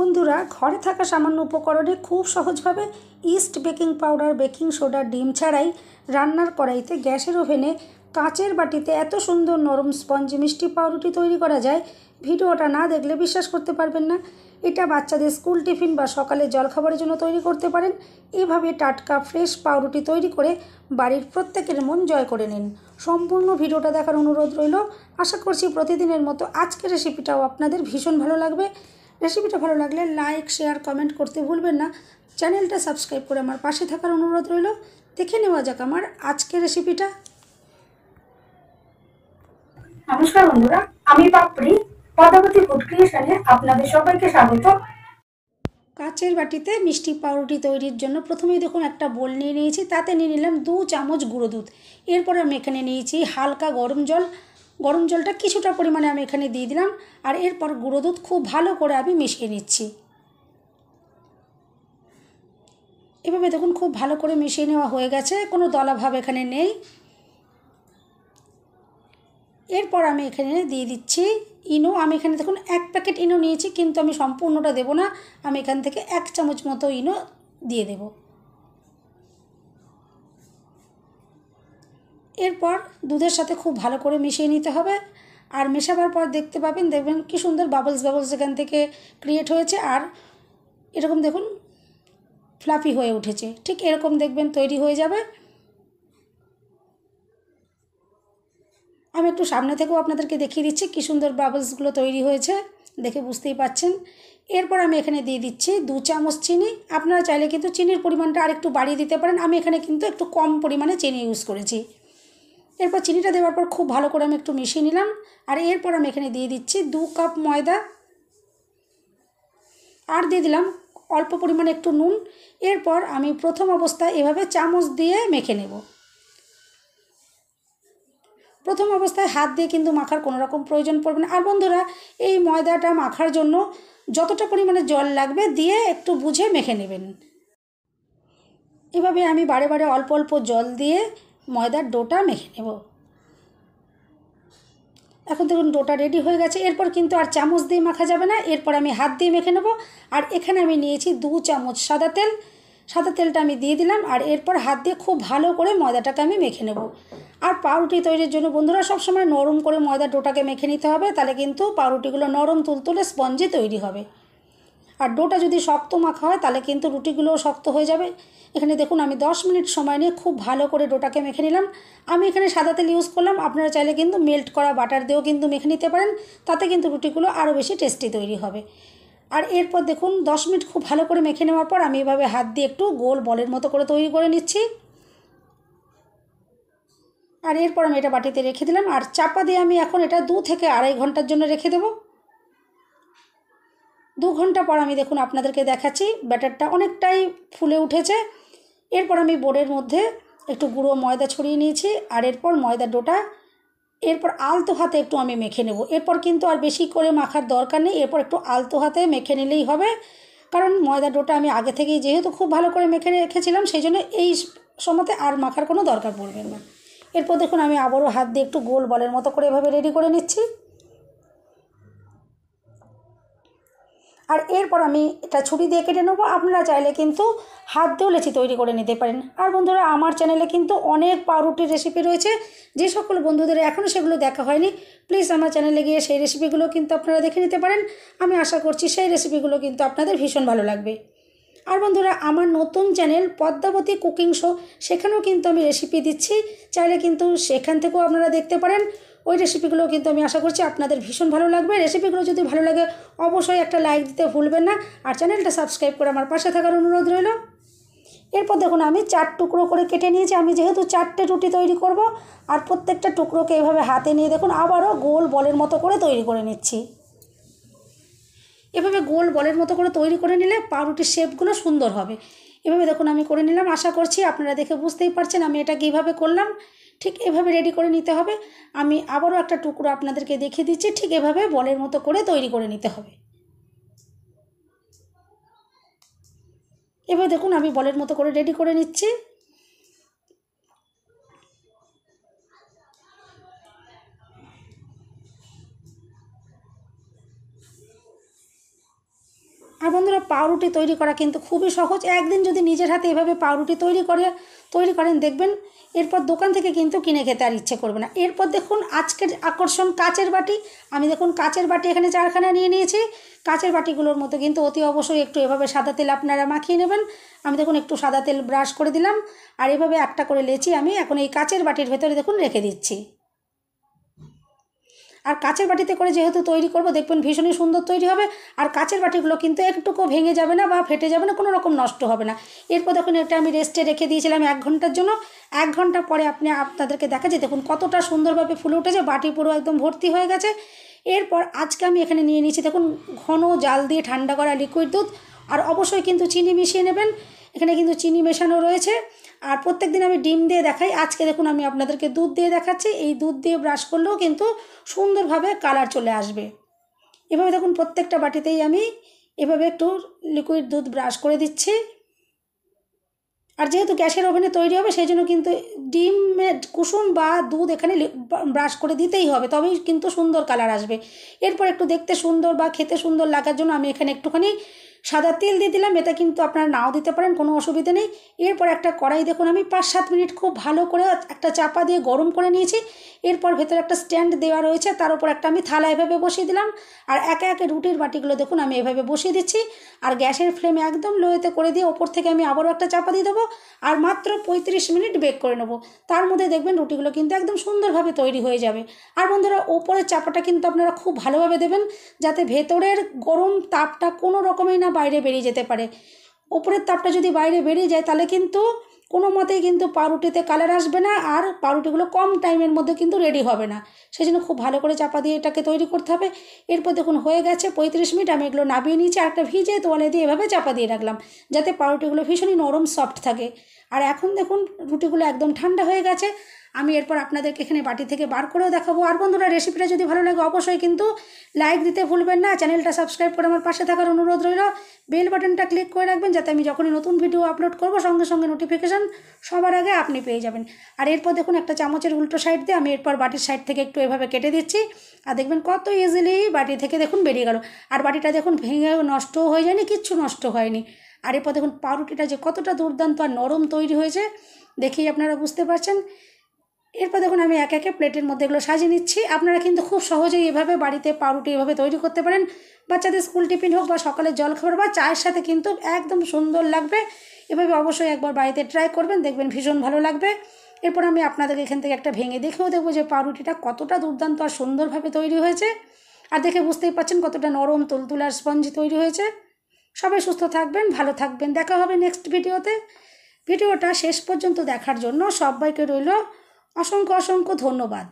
বন্ধুরা, ঘরে থাকা সামান্য উপকরণে খুব সহজভাবে east, baking powder, baking soda, ডিম ছাড়াই রান্নার কড়াইতে, গ্যাসের ওভেনে, কাচের বাটিতে এত সুন্দর নরম স্পঞ্জি মিষ্টি পাউরুটি তৈরি করা যায়, ভিডিওটা না দেখলে বিশ্বাস করতে পারবেন না। এটা বাচ্চাদের স্কুল টিফিন বা সকালে জলখাবারের জন্য তৈরি করতে পারেন। এভাবে টাটকা ফ্রেশ পাউরুটি তৈরি করে বাড়ির প্রত্যেকের মন জয় করে নিন। সম্পূর্ণ ভিডিওটা দেখার অনুরোধ রইল। আশা করছি প্রতিদিনের মতো আজকের রেসিপিটাও আপনাদের ভীষণ ভালো লাগবে। রেসিপিটা ভালো লাগলে লাইক, শেয়ার, কমেন্ট করতে ভুলবেন না। চ্যানেলটা সাবস্ক্রাইব করে আমার পাশে থাকার অনুরোধ রইল। দেখে নেওয়া যাক আমার আজকের রেসিপিটা। নমস্কার বন্ধুরা, আমি পাপড়ি, পদ্মাবতী ফুড ক্রিয়েশনে আপনাদের সবাইকে স্বাগত। কাচের বাটিতে মিষ্টি পাউরুটি তৈরির জন্য প্রথমেই দেখুন একটা বোল নিয়ে নিয়েছি, তাতে নিয়ে নিলাম 2 চামচ গুঁড়ো দুধ। এরপর আমি এখানে নিয়েছি হালকা গরম জল। গরম জলটা কিছুটা পরিমাণে আমি এখানে দিয়ে দিলাম। আর এরপর গুঁড়ো দুধ খুব ভালো করে আমি মিশিয়ে নিচ্ছি। এভাবে দেখুন খুব ভালো করে মিশিয়ে নেওয়া হয়ে গেছে, কোনো দলাভাব এখানে নেই। এরপর আমি এখানে দিয়ে দিচ্ছি ইনো। আমি এখানে দেখুন 1 প্যাকেট ইনো নিয়েছি, কিন্তু আমি সম্পূর্ণটা দেব না। আমি এখান থেকে 1 চামচ মতো ইনো দিয়ে দেব। এরপর দুধের সাথে খুব ভালো করে মিশিয়ে নিতে হবে। আর মেশাবার পর দেখবেন কি সুন্দর বাবলস এখান থেকে ক্রিয়েট হয়েছে। আর এরকম দেখুন ফ্লাফি হয়ে উঠেছে, ঠিক এরকম দেখবেন তৈরি হয়ে যাবে। আমি একটু সামনে থেকেও আপনাদেরকে দেখিয়ে দিচ্ছি কী সুন্দর বাবলসগুলো তৈরি হয়েছে, দেখে বুঝতেই পাচ্ছেন। এরপর আমি এখানে দিয়ে দিচ্ছি 2 চামচ চিনি। আপনারা চাইলে কিন্তু চিনির পরিমাণটা আরেকটু বাড়িয়ে দিতে পারেন। আমি এখানে কিন্তু একটু কম পরিমাণে চিনি ইউজ করেছি। এরপর চিনিটা দেওয়ার পর খুব ভালো করে আমি একটু মিশিয়ে নিলাম। আর এরপর আমি এখানে দিয়ে দিচ্ছি 2 কাপ ময়দা। আর দিয়ে দিলাম অল্প পরিমাণে একটু নুন। এরপর আমি প্রথম অবস্থায় এভাবে চামচ দিয়ে মেখে নেব। প্রথম অবস্থায় হাত দিয়ে কিন্তু মাখার কোনো রকম প্রয়োজন পড়বে না। আর বন্ধুরা, এই ময়দাটা মাখার জন্য যতটা পরিমাণে জল লাগবে দিয়ে একটু বুঝে মেখে নেবেন। এভাবে আমি বারে বারে অল্প অল্প জল দিয়ে ময়দার ডোটা মেখে নেব। এখন দেখুন ডোটা রেডি হয়ে গেছে। এরপর কিন্তু আর চামচ দিয়ে মাখা যাবে না, এরপর আমি হাত দিয়ে মেখে নেব। আর এখানে আমি নিয়েছি 2 চামচ সাদা তেল। সাদা তেলটা আমি দিয়ে দিলাম। আর এরপর হাত দিয়ে খুব ভালো করে ময়দাটাকে আমি মেখে নেব। আর পাউরুটি তৈরির জন্য বন্ধুরা সবসময় নরম করে ময়দার ডোটাকে মেখে নিতে হবে, তাহলে কিন্তু পাউরুটিগুলো নরম তুলতুলে স্পঞ্জি তৈরি হবে। আর ডোটা যদি শক্ত মাখা হয় তাহলে কিন্তু রুটিগুলোও শক্ত হয়ে যাবে। এখানে দেখুন আমি 10 মিনিট সময় নিয়ে খুব ভালো করে ডোটাকে মেখে নিলাম। আমি এখানে সাদা তেল ইউজ করলাম, আপনারা চাইলে কিন্তু মেল্ট করা বাটার দিয়েও কিন্তু মেখে নিতে পারেন, তাতে কিন্তু রুটিগুলো আরও বেশি টেস্টি তৈরি হবে। আর এরপর দেখুন 10 মিনিট খুব ভালো করে মেখে নেওয়ার পর আমি এভাবে হাত দিয়ে একটু গোল বলের মতো করে তৈরি করে নিচ্ছি। আর এরপর আমি এটা বাটিতে রেখে দিলাম। আর চাপা দিয়ে আমি এখন এটা 2 থেকে আড়াই ঘন্টার জন্য রেখে দেব। 2 ঘন্টা পর আমি দেখুন আপনাদেরকে দেখাচ্ছি ব্যাটারটা অনেকটাই ফুলে উঠেছে। এরপর আমি বোর্ডের মধ্যে একটু গুঁড়ো ময়দা ছড়িয়ে নিয়েছি। আর এরপর ময়দার ডোটা এরপর আলতো হাতে একটু আমি মেখে নেব। এরপর কিন্তু আর বেশি করে মাখার দরকার নেই, এরপর একটু আলতো হাতে মেখে নিলেই হবে। কারণ ময়দার ডোটা আমি আগে থেকেই যেহেতু খুব ভালো করে মেখে রেখেছিলাম, সেই জন্য এই সময়তে আর মাখার কোনো দরকার পড়বে না। এরপর দেখুন আমি আবারও হাত দিয়ে একটু গোল বলের মতো করে এভাবে রেডি করে নিচ্ছি। আর এরপর আমি এটা ছুরি দিয়ে কেটে নেবো। আপনারা চাইলে কিন্তু হাত দিয়েও লেচি তৈরি করে নিতে পারেন। আর বন্ধুরা, আমার চ্যানেলে কিন্তু অনেক পাউরুটির রেসিপি রয়েছে। যে সকল বন্ধুদের এখনও সেগুলো দেখা হয়নি, প্লিজ আমার চ্যানেলে গিয়ে সেই রেসিপিগুলো কিন্তু আপনারা দেখে নিতে পারেন। আমি আশা করছি সেই রেসিপিগুলো কিন্তু আপনাদের ভীষণ ভালো লাগবে। আর বন্ধুরা, আমার নতুন চ্যানেল পদ্মাবতী কুকিং শো, সেখানেও কিন্তু আমি রেসিপি দিচ্ছি, চাইলে কিন্তু সেখান থেকেও আপনারা দেখতে পারেন। ওই রেসিপিগুলো কিন্তু আমি আশা করছি আপনাদের ভীষণ ভালো লাগবে। রেসিপিগুলো যদি ভালো লাগে অবশ্যই একটা লাইক দিতে ভুলবেন না। আর চ্যানেলটা সাবস্ক্রাইব করে আমার পাশে থাকার অনুরোধ রইল। এরপর দেখুন আমি 4 টুকরো করে কেটে নিয়েছি। আমি যেহেতু 4টে রুটি তৈরি করব, আর প্রত্যেকটা টুকরোকে এভাবে হাতে নিয়ে দেখুন আবারও গোল বলের মতো করে তৈরি করে নিচ্ছি। এভাবে গোল বলের মতো করে তৈরি করে নিলে পাউরুটির শেপগুলো সুন্দর হবে। এভাবে দেখুন আমি করে নিলাম। আশা করছি আপনারা দেখে বুঝতেই পারছেন আমি এটা কীভাবে করলাম। ঠিক এভাবে রেডি করে নিতে হবে। আমি আবারও একটা টুকরো আপনাদেরকে দেখিয়ে দিচ্ছি, ঠিক এভাবে বলের মতো করে তৈরি করে নিতে হবে। এভাবে দেখুন আমি বলের মতো করে রেডি করে নিচ্ছি। আর বন্ধুরা পাউরুটি তৈরি করা কিন্তু খুবই সহজ। একদিন যদি নিজের হাতে এভাবে পাউরুটি তৈরি করেন দেখবেন এরপর দোকান থেকে কিন্তু কিনে খেতে আর ইচ্ছে করবে না। এরপর দেখুন আজকের আকর্ষণ কাচের বাটি। আমি দেখুন কাচের বাটি এখানে 4খানা নিয়ে নিয়েছি। কাচের বাটিগুলোর মধ্যে কিন্তু অতি অবশ্যই একটু এভাবে সাদা তেল আপনারা মাখিয়ে নেবেন। আমি দেখুন একটু সাদা তেল ব্রাশ করে দিলাম, আর এভাবে একটা করে লেচি আমি এখন এই কাচের বাটির ভেতরে দেখুন রেখে দিচ্ছি। আর কাচের বাটিতে করে যেহেতু তৈরি করব দেখবেন ভীষণই সুন্দর তৈরি হবে। আর কাচের বাটিগুলো কিন্তু একটুকু ভেঙে যাবে না বা ফেটে যাবে না, কোনো রকম নষ্ট হবে না। এরপর দেখুন এটা আমি রেস্টে রেখে দিয়েছিলাম 1 ঘন্টার জন্য। 1 ঘন্টা পরে আপনাদেরকে দেখা যায় দেখুন কতটা সুন্দরভাবে ফুলে উঠেছে, বাটি পুরো একদম ভর্তি হয়ে গেছে। এরপর আজকে আমি এখানে নিয়ে নিয়েছি দেখুন ঘন জাল দিয়ে ঠান্ডা করা লিকুইড দুধ। আর অবশ্যই কিন্তু চিনি মিশিয়ে নেবেন, এখানে কিন্তু চিনি মেশানো রয়েছে। আর প্রত্যেকদিন আমি ডিম দিয়ে দেখাই, আজকে দেখুন আমি আপনাদেরকে দুধ দিয়ে দেখাচ্ছি। এই দুধ দিয়ে ব্রাশ করলেও কিন্তু সুন্দরভাবে কালার চলে আসবে। এভাবে দেখুন প্রত্যেকটা বাটিতেই আমি এভাবে একটু লিকুইড দুধ ব্রাশ করে দিচ্ছি। আর যেহেতু গ্যাসের ওভেনে তৈরি হবে সেই জন্য কিন্তু ডিমের কুসুম বা দুধ এখানে ব্রাশ করে দিতেই হবে, তবেই কিন্তু সুন্দর কালার আসবে। এরপর একটু দেখতে সুন্দর বা খেতে সুন্দর লাগার জন্য আমি এখানে একটুখানি সাদা তেল দিয়ে দিলাম। এটা কিন্তু আপনারা নাও দিতে পারেন, কোনো অসুবিধা নেই। এরপর একটা কড়াই দেখুন আমি 5-7 মিনিট খুব ভালো করে একটা চাপা দিয়ে গরম করে নিয়েছি। এরপর ভেতরে একটা স্ট্যান্ড দেওয়া রয়েছে, তার উপর একটা আমি থালা এভাবে বসিয়ে দিলাম। আর একে একে রুটির বাটিগুলো দেখুন আমি এভাবে বসিয়ে দিচ্ছি। আর গ্যাসের ফ্লেম একদম লোয়েতে করে দিয়ে ওপর থেকে আমি আবারও একটা চাপা দিয়ে দেবো। আর মাত্র 35 মিনিট বেক করে নেবো। তার মধ্যে দেখবেন রুটিগুলো কিন্তু একদম সুন্দরভাবে তৈরি হয়ে যাবে। আর বন্ধুরা ওপরের চাপাটা কিন্তু আপনারা খুব ভালোভাবে দেবেন, যাতে ভেতরের গরম তাপটা কোনো রকমেই না বাইরে বেরিয়ে যেতে পারে। ওপরের তাপটা যদি বাইরে বেরিয়ে যায় তাহলে কিন্তু কোনো মতেই কিন্তু পাউরুটিতে কালার আসবে না, আর পাউরুটিগুলো কম টাইমের মধ্যে কিন্তু রেডি হবে না। সেই জন্য খুব ভালো করে চাপা দিয়ে এটাকে তৈরি করতে হবে। এরপর দেখুন হয়ে গেছে 35 মিনিট, আমি এগুলো নামিয়ে নিয়েছি। আর একটা ভিজে তোয়ালে দিয়ে এভাবে চাপা দিয়ে রাখলাম, যাতে পাউরুটিগুলো ভীষণই নরম সফট থাকে। আর এখন দেখুন রুটিগুলো একদম ঠান্ডা হয়ে গেছে। আমি এরপর আপনাদেরকে এখানে বাটি থেকে বার করেও দেখাবো। আর বন্ধুরা রেসিপিটা যদি ভালো লাগে অবশ্যই কিন্তু লাইক দিতে ভুলবেন না, চ্যানেলটা সাবস্ক্রাইব করে আমার পাশে থাকার অনুরোধ রইল। বেল বাটনটা ক্লিক করে রাখবেন, যাতে আমি যখনই নতুন ভিডিও আপলোড করব সঙ্গে সঙ্গে নোটিফিকেশান সবার আগে আপনি পেয়ে যাবেন। আর এরপর দেখুন একটা চামচের উল্টো সাইড দিয়ে আমি এরপর বাটির সাইড থেকে একটু এভাবে কেটে দিচ্ছি। আর দেখবেন কত ইজিলি বাটি থেকে দেখুন বেরিয়ে গেল। আর বাটিটা দেখুন ভেঙে নষ্টও হয়ে যায়নি, কিচ্ছু নষ্ট হয়নি। আর এরপর দেখুন পাউরুটিটা যে কতটা দুর্দান্ত আর নরম তৈরি হয়েছে দেখেই আপনারা বুঝতে পারছেন। এরপর দেখুন আমি একে একে প্লেটের মধ্যে এগুলো সাজিয়ে নিচ্ছি। আপনারা কিন্তু খুব সহজেই এভাবে বাড়িতে পাউরুটি এভাবে তৈরি করতে পারেন। বাচ্চাদের স্কুল টিফিন হোক বা সকালের জলখাবার বা চায়ের সাথে কিন্তু একদম সুন্দর লাগবে। এভাবে অবশ্যই একবার বাড়িতে ট্রাই করবেন, দেখবেন ভীষণ ভালো লাগবে। এরপর আমি আপনাদেরকে এখান থেকে একটা ভেঙে দেখেও দেবো যে পাউরুটিটা কতটা দুর্দান্ত আর সুন্দরভাবে তৈরি হয়েছে। আর দেখে বুঝতেই পারছেন কতটা নরম তুলতুলে আর স্পঞ্জি তৈরি হয়েছে। সবাই সুস্থ থাকবেন, ভালো থাকবেন, দেখা হবে নেক্সট ভিডিওতে। ভিডিওটা শেষ পর্যন্ত দেখার জন্য সবাইকে রইল অসংখ্য অসংখ্য ধন্যবাদ।